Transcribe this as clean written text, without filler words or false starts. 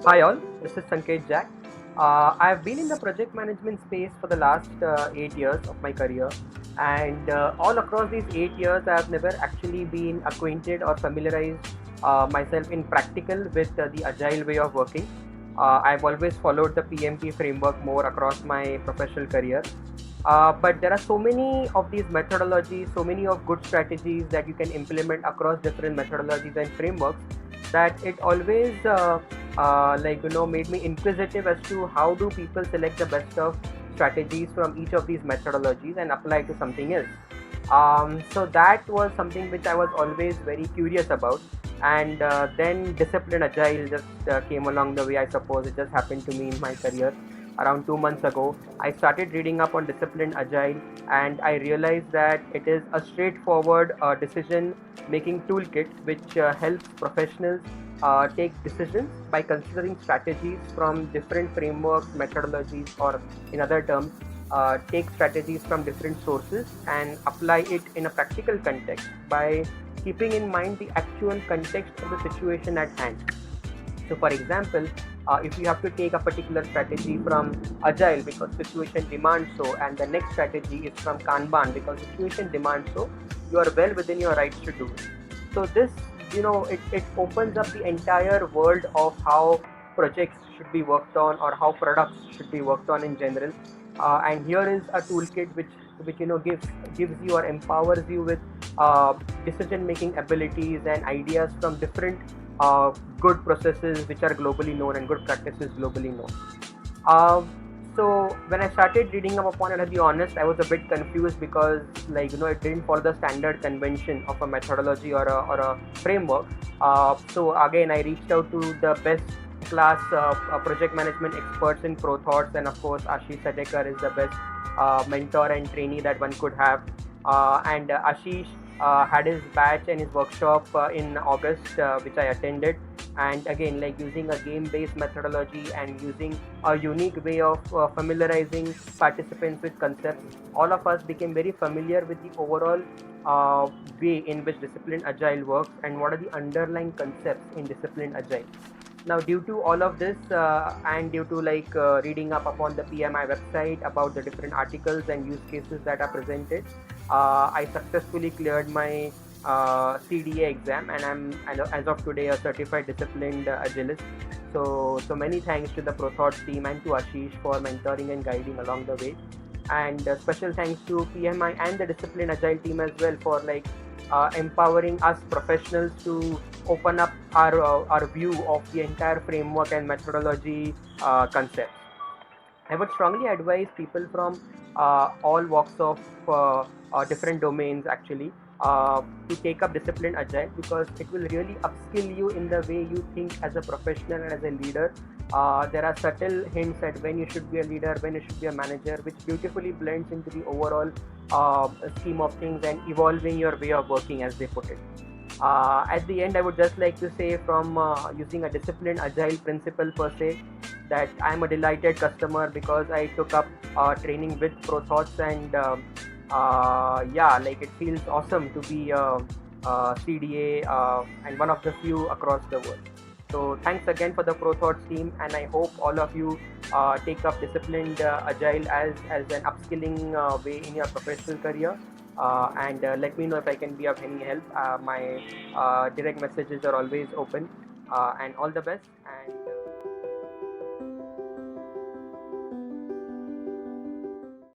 Hi all, this is Sanket Jack. I've been in the project management space for the last 8 years of my career, and all across these 8 years, I've never actually been acquainted or familiarized myself in practical with the agile way of working. I've always followed the PMP framework more across my professional career. But there are so many of these methodologies, so many of good strategies that you can implement across different methodologies and frameworks that it always made me inquisitive as to how do people select the best of strategies from each of these methodologies and apply to something else. So that was something which I was always very curious about. And then discipline agile just came along the way. I suppose it just happened to me in my career around 2 months ago. I started reading up on discipline agile, and I realized that it is a straightforward decision making toolkit which helps professionals take decisions by considering strategies from different frameworks, methodologies, or in other terms, take strategies from different sources and apply it in a practical context by keeping in mind the actual context of the situation at hand. So, for example, if you have to take a particular strategy from Agile because situation demands so, and the next strategy is from Kanban because situation demands so, you are well within your rights to do it. So, this, it opens up the entire world of how projects should be worked on or how products should be worked on in general. And here is a toolkit which gives you or empowers you with uh, decision making abilities and ideas from different good processes which are globally known and good practices globally known. Uh, so when I started reading up upon it, to be honest, I was a bit confused because it didn't follow the standard convention of a methodology or a framework. So again, I reached out to the best class project management experts in ProThoughts, and of course, Ashish Sadekar is the best mentor and trainee that one could have. And Ashish had his batch and his workshop in August, which I attended. And again, like using a game based methodology and using a unique way of familiarizing participants with concepts, all of us became very familiar with the overall way in which discipline agile works and what are the underlying concepts in discipline agile. Now, due to all of this and due to reading up upon the PMI website about the different articles and use cases that are presented, I successfully cleared my CDA exam, and I'm as of today a certified disciplined agilist. So many thanks to the ProThoughts team and to Ashish for mentoring and guiding along the way. And special thanks to PMI and the discipline agile team as well for empowering us professionals to open up our view of the entire framework and methodology concepts. I would strongly advise people from all walks of different domains actually to take up discipline agile because it will really upskill you in the way you think as a professional and as a leader. There are subtle hints at when you should be a leader, when you should be a manager, which beautifully blends into the overall scheme of things and evolving your way of working, as they put it. At the end, I would just like to say, from using a disciplined agile principle per se, that I'm a delighted customer because I took up training with ProThoughts, and yeah, like it feels awesome to be a CDA and one of the few across the world. So thanks again for the ProThoughts team, and I hope all of you take up disciplined agile as an upskilling way in your professional career. And let me know if I can be of any help. My direct messages are always open. And all the best.